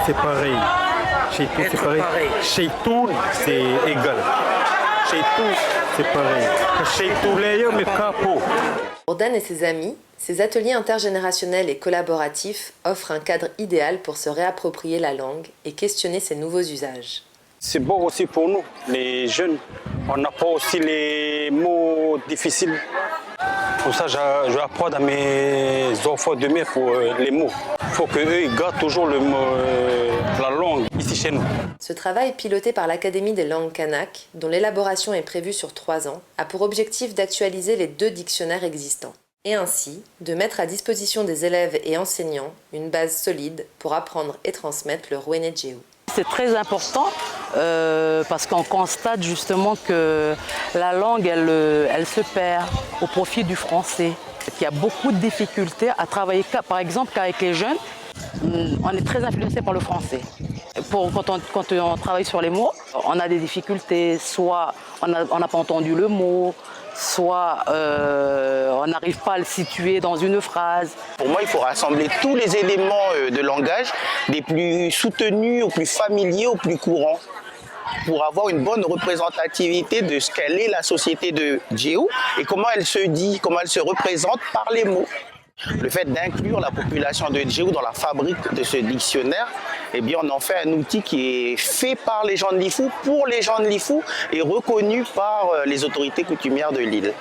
c'est pareil. Chez tout, c'est pareil. Chez tout, c'est égal. Chez tout, c'est pareil. Chez tout, les capot. Pour Dan et ses amis, ces ateliers intergénérationnels et collaboratifs offrent un cadre idéal pour se réapproprier la langue et questionner ses nouveaux usages. C'est bon aussi pour nous, les jeunes. On n'a pas aussi les mots difficiles. Pour ça, je vais apprendre à mes enfants de mes pour les mots. Il faut qu'eux gardent toujours la langue ici chez nous. Ce travail, piloté par l'Académie des langues kanak, dont l'élaboration est prévue sur 3 ans, a pour objectif d'actualiser les 2 dictionnaires existants. Et ainsi, de mettre à disposition des élèves et enseignants une base solide pour apprendre et transmettre le Rwénédjéu. C'est très important parce qu'on constate justement que la langue, elle se perd au profit du français. Il y a beaucoup de difficultés à travailler, par exemple, qu'avec les jeunes, on est très influencé par le français. Quand on travaille sur les mots, on a des difficultés, soit on n'a pas entendu le mot, soit on n'arrive pas à le situer dans une phrase. Pour moi, il faut rassembler tous les éléments de langage, des plus soutenus aux plus familiers, aux plus courants, pour avoir une bonne représentativité de ce qu'elle est, la société de Djéou, et comment elle se dit, comment elle se représente par les mots. Le fait d'inclure la population de Djéou dans la fabrique de ce dictionnaire, eh bien, on en fait un outil qui est fait par les gens de Lifou, pour les gens de Lifou, et reconnu par les autorités coutumières de l'île.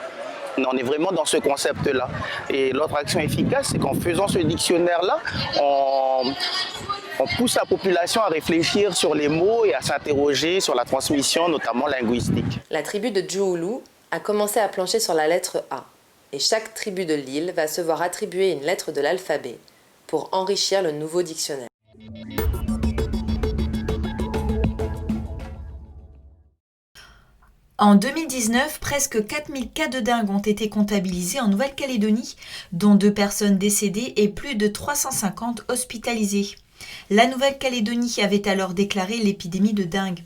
On est vraiment dans ce concept-là. Et l'autre action efficace, c'est qu'en faisant ce dictionnaire-là, on pousse la population à réfléchir sur les mots et à s'interroger sur la transmission, notamment linguistique. La tribu de Djououlou a commencé à plancher sur la lettre A. Et chaque tribu de l'île va se voir attribuer une lettre de l'alphabet pour enrichir le nouveau dictionnaire. En 2019, presque 4000 cas de dengue ont été comptabilisés en Nouvelle-Calédonie, dont 2 personnes décédées et plus de 350 hospitalisées. La Nouvelle-Calédonie avait alors déclaré l'épidémie de dengue.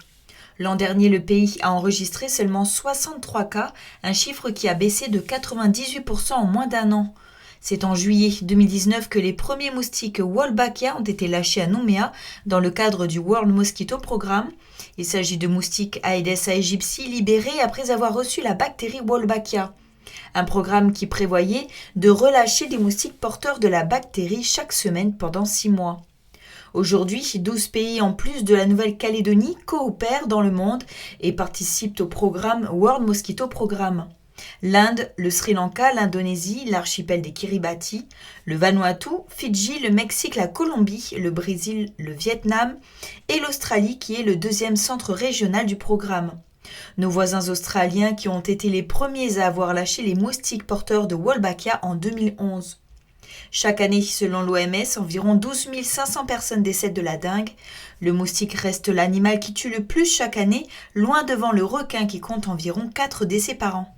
L'an dernier, le pays a enregistré seulement 63 cas, un chiffre qui a baissé de 98% en moins d'1 an. C'est en juillet 2019 que les premiers moustiques Wolbachia ont été lâchés à Nouméa dans le cadre du World Mosquito Programme. Il s'agit de moustiques Aedes aegypti libérés après avoir reçu la bactérie Wolbachia. Un programme qui prévoyait de relâcher des moustiques porteurs de la bactérie chaque semaine pendant 6 mois. Aujourd'hui, 12 pays en plus de la Nouvelle-Calédonie coopèrent dans le monde et participent au programme World Mosquito Programme. L'Inde, le Sri Lanka, l'Indonésie, l'archipel des Kiribati, le Vanuatu, Fidji, le Mexique, la Colombie, le Brésil, le Vietnam et l'Australie qui est le 2e centre régional du programme. Nos voisins australiens qui ont été les premiers à avoir lâché les moustiques porteurs de Wolbachia en 2011. Chaque année, selon l'OMS, environ 12 500 personnes décèdent de la dengue. Le moustique reste l'animal qui tue le plus chaque année, loin devant le requin qui compte environ 4 décès par an.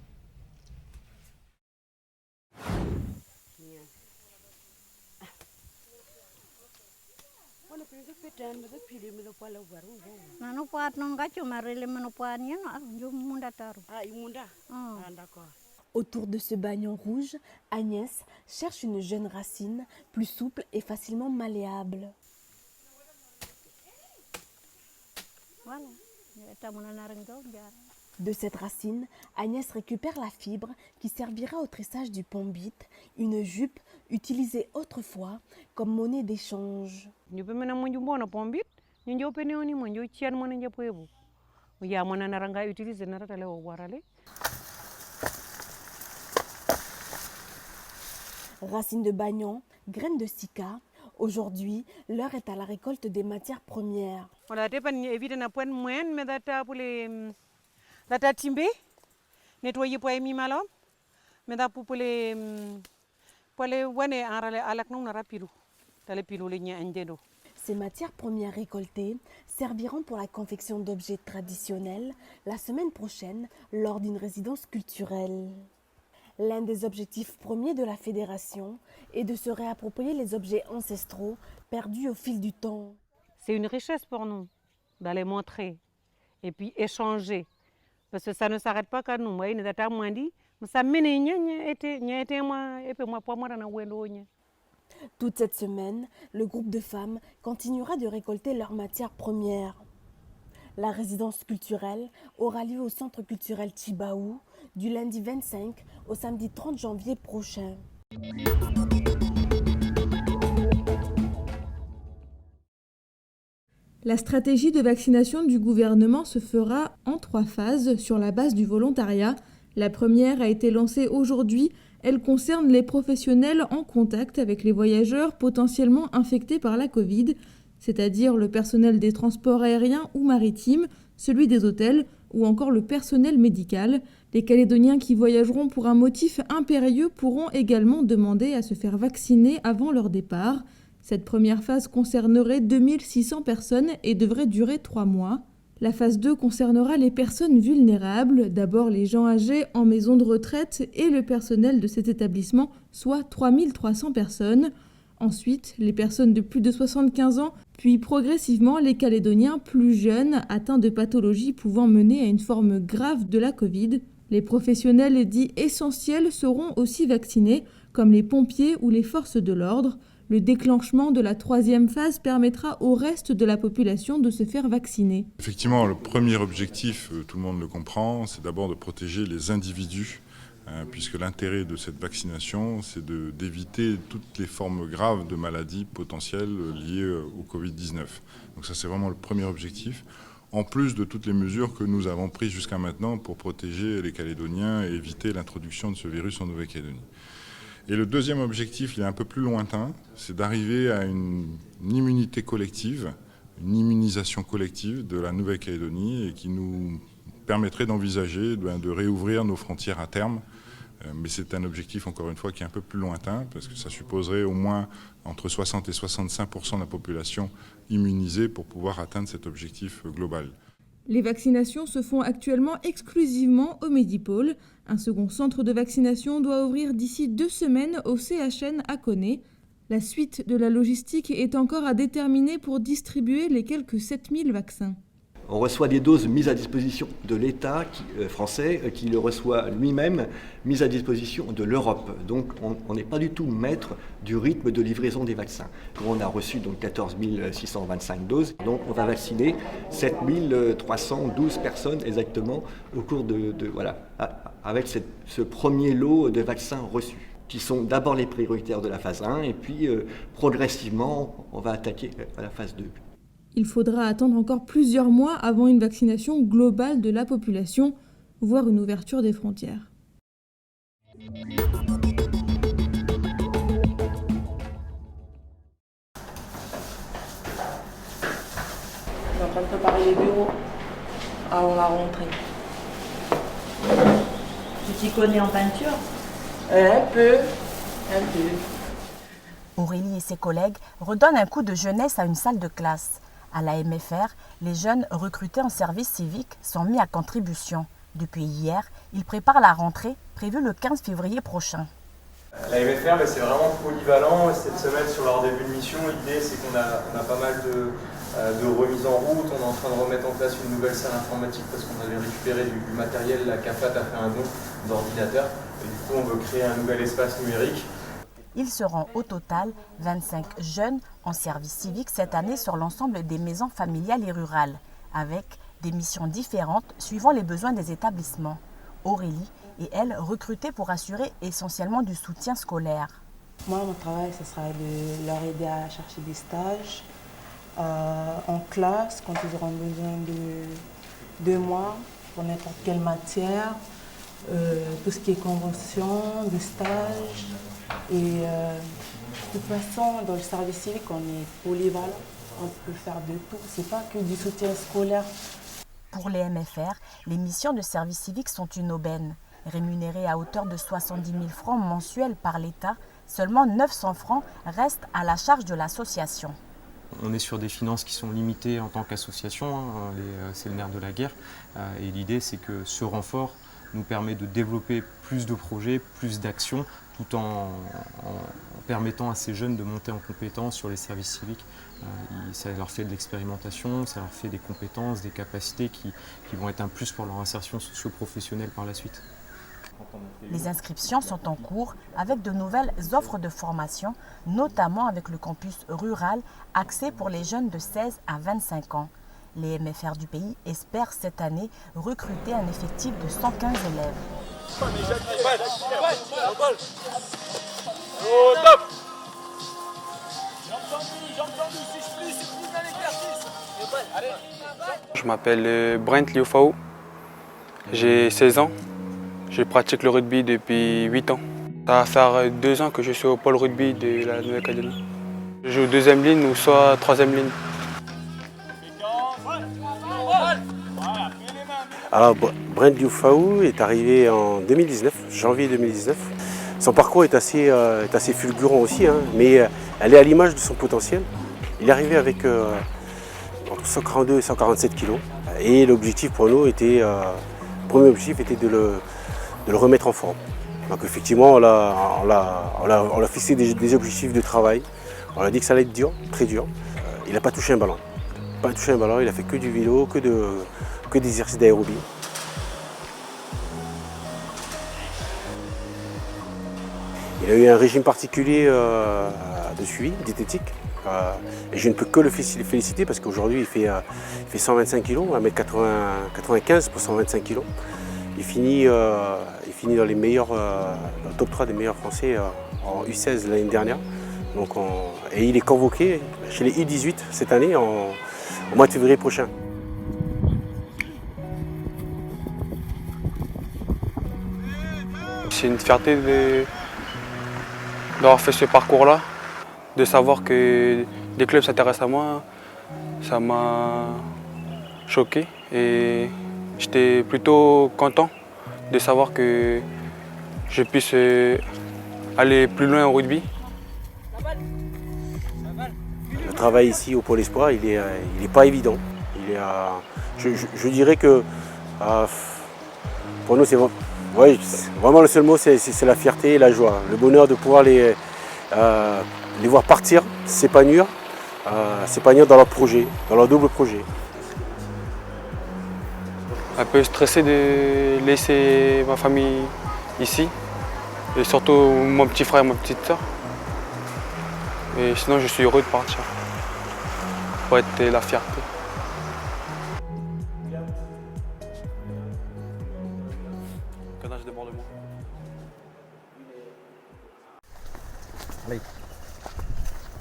Autour de ce bagnon rouge, Agnès cherche une jeune racine plus souple et facilement malléable. De cette racine, Agnès récupère la fibre qui servira au tressage du pombit, une jupe utilisée autrefois comme monnaie d'échange. Racines de bagnon, graines de cica, aujourd'hui, l'heure est à la récolte des matières premières. Ces matières premières récoltées serviront pour la confection d'objets traditionnels la semaine prochaine lors d'une résidence culturelle. L'un des objectifs premiers de la fédération est de se réapproprier les objets ancestraux perdus au fil du temps. C'est une richesse pour nous d'aller montrer et puis échanger. Parce que ça ne s'arrête pas qu'à nous. Toute cette semaine, le groupe de femmes continuera de récolter leurs matières premières. La résidence culturelle aura lieu au Centre culturel Tchibaou du lundi 25 au samedi 30 janvier prochain. La stratégie de vaccination du gouvernement se fera en 3 phases sur la base du volontariat. La première a été lancée aujourd'hui. Elle concerne les professionnels en contact avec les voyageurs potentiellement infectés par la Covid, c'est-à-dire le personnel des transports aériens ou maritimes, celui des hôtels ou encore le personnel médical. Les Calédoniens qui voyageront pour un motif impérieux pourront également demander à se faire vacciner avant leur départ. Cette première phase concernerait 2600 personnes et devrait durer 3 mois. La phase 2 concernera les personnes vulnérables, d'abord les gens âgés en maison de retraite et le personnel de cet établissement, soit 3300 personnes. Ensuite, les personnes de plus de 75 ans, puis progressivement les Calédoniens plus jeunes atteints de pathologies pouvant mener à une forme grave de la Covid. Les professionnels dits essentiels seront aussi vaccinés, comme les pompiers ou les forces de l'ordre. Le déclenchement de la 3e phase permettra au reste de la population de se faire vacciner. Effectivement, le premier objectif, tout le monde le comprend, c'est d'abord de protéger les individus, puisque l'intérêt de cette vaccination, c'est d'éviter toutes les formes graves de maladies potentielles liées au Covid-19. Donc ça, c'est vraiment le premier objectif, en plus de toutes les mesures que nous avons prises jusqu'à maintenant pour protéger les Calédoniens et éviter l'introduction de ce virus en Nouvelle-Calédonie. Et le deuxième objectif, il est un peu plus lointain, c'est d'arriver à une immunité collective, une immunisation collective de la Nouvelle-Calédonie et qui nous permettrait d'envisager de réouvrir nos frontières à terme. Mais c'est un objectif, encore une fois, qui est un peu plus lointain parce que ça supposerait au moins entre 60 et 65% de la population immunisée pour pouvoir atteindre cet objectif global. Les vaccinations se font actuellement exclusivement au Medipôle. Un second centre de vaccination doit ouvrir d'ici 2 semaines au CHN à Koné. La suite de la logistique est encore à déterminer pour distribuer les quelques 7000 vaccins. On reçoit des doses mises à disposition de l'État français qui le reçoit lui-même, mises à disposition de l'Europe. Donc on n'est pas du tout maître du rythme de livraison des vaccins. On a reçu donc 14 625 doses, donc on va vacciner 7 312 personnes exactement au cours avec ce premier lot de vaccins reçus, qui sont d'abord les prioritaires de la phase 1 et puis progressivement on va attaquer à la phase 2. Il faudra attendre encore plusieurs mois avant une vaccination globale de la population, voire une ouverture des frontières. On est en train de préparer les bureaux avant la rentrée. Tu t'y connais en peinture ? Un peu. Aurélie et ses collègues redonnent un coup de jeunesse à une salle de classe. À la MFR, les jeunes recrutés en service civique sont mis à contribution. Depuis hier, ils préparent la rentrée prévue le 15 février prochain. La MFR, c'est vraiment polyvalent. Cette semaine, sur leur début de mission, l'idée c'est qu'on a pas mal de remises en route. On est en train de remettre en place une nouvelle salle informatique parce qu'on avait récupéré du matériel. La CAFAT a fait un don d'ordinateur. Et du coup, on veut créer un nouvel espace numérique. Ils seront au total 25 jeunes en service civique cette année sur l'ensemble des maisons familiales et rurales, avec des missions différentes suivant les besoins des établissements. Aurélie est elle recrutée pour assurer essentiellement du soutien scolaire. Moi, mon travail, ce sera de leur aider à chercher des stages en classe quand ils auront besoin de moi pour n'importe quelle matière, tout ce qui est convention, de stage. Et de toute façon, dans le service civique, on est polyvalent, on peut faire de tout. C'est pas que du soutien scolaire. Pour les MFR, les missions de service civique sont une aubaine. Rémunérées à hauteur de 70 000 francs mensuels par l'État, seulement 900 francs restent à la charge de l'association. On est sur des finances qui sont limitées en tant qu'association, c'est le nerf de la guerre. Et l'idée, c'est que ce renfort nous permet de développer plus de projets, plus d'actions, tout en permettant à ces jeunes de monter en compétences sur les services civiques. Ça leur fait de l'expérimentation, ça leur fait des compétences, des capacités qui vont être un plus pour leur insertion socio-professionnelle par la suite. Les inscriptions sont en cours avec de nouvelles offres de formation, notamment avec le campus rural axé pour les jeunes de 16 à 25 ans. Les MFR du pays espèrent cette année recruter un effectif de 115 élèves. Je m'appelle Brent Liofao, j'ai 16 ans, je pratique le rugby depuis 8 ans. Ça va faire 2 ans que je suis au pôle rugby de la Nouvelle-Calédonie. Je joue deuxième ligne ou soit troisième ligne. Alors Brent Liofao est arrivé en 2019, janvier 2019. Son parcours est assez fulgurant aussi, hein, mais elle est à l'image de son potentiel. Il est arrivé avec entre 142 et 147 kg. Et l'objectif pour nous était, le premier objectif était de le remettre en forme. Donc effectivement, on a fixé des objectifs de travail. On a dit que ça allait être dur, très dur. Il n'a pas touché un ballon. Il a fait que du vélo, que des exercices d'aérobie. Il a eu un régime particulier de suivi, diététique. Et je ne peux que le féliciter parce qu'aujourd'hui il fait 125 kg, 1m95 pour 125 kg. Il finit dans les meilleurs, dans le top 3 des meilleurs Français en U16 l'année dernière. Donc et il est convoqué chez les U18 cette année au mois de février prochain. C'est une fierté d'avoir fait ce parcours-là, de savoir que des clubs s'intéressent à moi, ça m'a choqué et j'étais plutôt content de savoir que je puisse aller plus loin au rugby. Le travail ici au Pôle Espoir, il est pas évident. Je dirais que pour nous, c'est vraiment le seul mot, c'est la fierté et la joie. Le bonheur de pouvoir les voir partir, s'épanouir dans leur projet, dans leur double projet. Un peu stressé de laisser ma famille ici, et surtout mon petit frère et ma petite soeur. Mais sinon, je suis heureux de partir, pour être la fierté.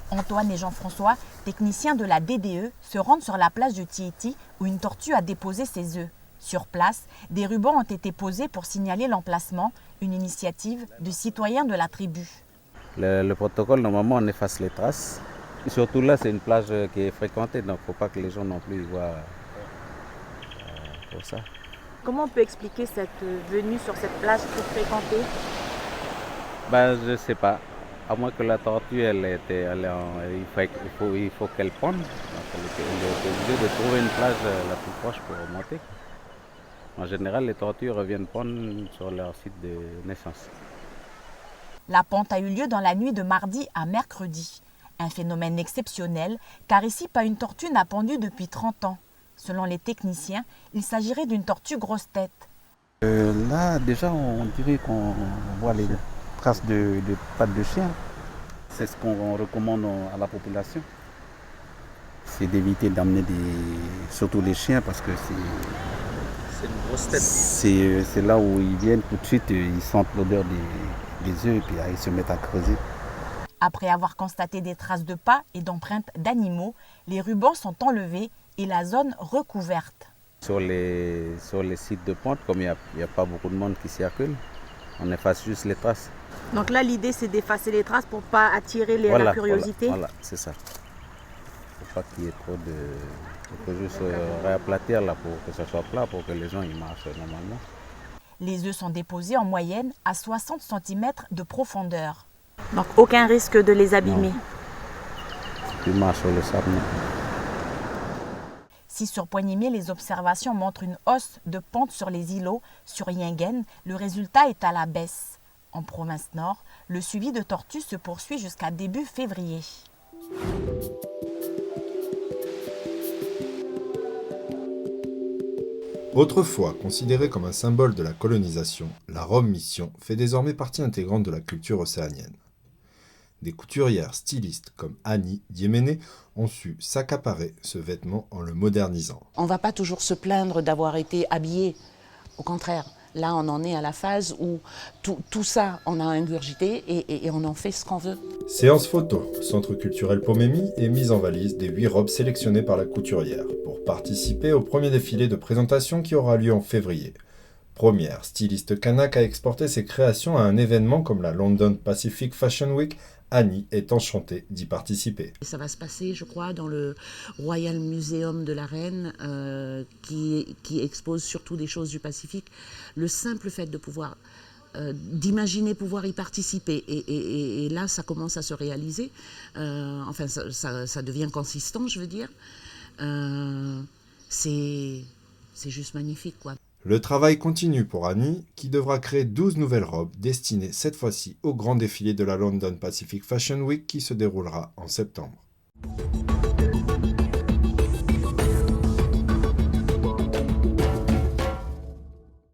Antoine et Jean-François, techniciens de la DDE, se rendent sur la plage de Tieti où une tortue a déposé ses œufs. Sur place, des rubans ont été posés pour signaler l'emplacement, une initiative de citoyens de la tribu. Le protocole, normalement, on efface les traces. Surtout là, c'est une plage qui est fréquentée, donc il ne faut pas que les gens non plus voient pour ça. Comment on peut expliquer cette venue sur cette plage très fréquentée? Je ne sais pas. À moins que la tortue, il faut qu'elle pende. Donc, elle est obligée de trouver une plage la plus proche pour remonter. En général, les tortues reviennent pondre sur leur site de naissance. La ponte a eu lieu dans la nuit de mardi à mercredi. Un phénomène exceptionnel, car ici, pas une tortue n'a pondu depuis 30 ans. Selon les techniciens, il s'agirait d'une tortue grosse tête. Là, déjà, on dirait qu'on voit les traces de pattes de chien. C'est ce qu'on recommande à la population. C'est d'éviter d'amener surtout les chiens parce que c'est une grosse tête. C'est là où ils viennent tout de suite, ils sentent l'odeur des œufs et puis ils se mettent à creuser. Après avoir constaté des traces de pas et d'empreintes d'animaux, les rubans sont enlevés et la zone recouverte. Sur les sites de ponte, comme il n'y a pas beaucoup de monde qui circule, on efface juste les traces. Donc là, l'idée, c'est d'effacer les traces pour ne pas attirer la curiosité. Voilà, c'est ça. Il ne faut pas qu'il y ait trop de... Il faut juste réaplatir là pour que ça soit plat, pour que les gens y marchent normalement. Les œufs sont déposés en moyenne à 60 cm de profondeur. Donc aucun risque de les abîmer. Tu marches sur le sable, non. Si sur Poignimier, les observations montrent une hausse de pente sur les îlots, sur Yingen, le résultat est à la baisse. En province nord, le suivi de tortues se poursuit jusqu'à début février. Autrefois considérée comme un symbole de la colonisation, la robe mission fait désormais partie intégrante de la culture océanienne. Des couturières stylistes comme Annie Diéméné ont su s'accaparer ce vêtement en le modernisant. On ne va pas toujours se plaindre d'avoir été habillé, au contraire. Là, on en est à la phase où tout ça, on a ingurgité et on en fait ce qu'on veut. Séance photo, Centre culturel Pomémie et mise en valise des 8 robes sélectionnées par la couturière pour participer au premier défilé de présentation qui aura lieu en février. Première styliste kanak à exporter ses créations à un événement comme la London Pacific Fashion Week, Annie est enchantée d'y participer. Ça va se passer, je crois, dans le Royal Museum de la Reine, qui expose surtout des choses du Pacifique. Le simple fait de pouvoir, d'imaginer pouvoir y participer, et là, ça commence à se réaliser. Enfin, ça devient consistant, je veux dire. C'est juste magnifique, quoi. Le travail continue pour Annie, qui devra créer 12 nouvelles robes destinées cette fois-ci au grand défilé de la London Pacific Fashion Week qui se déroulera en septembre.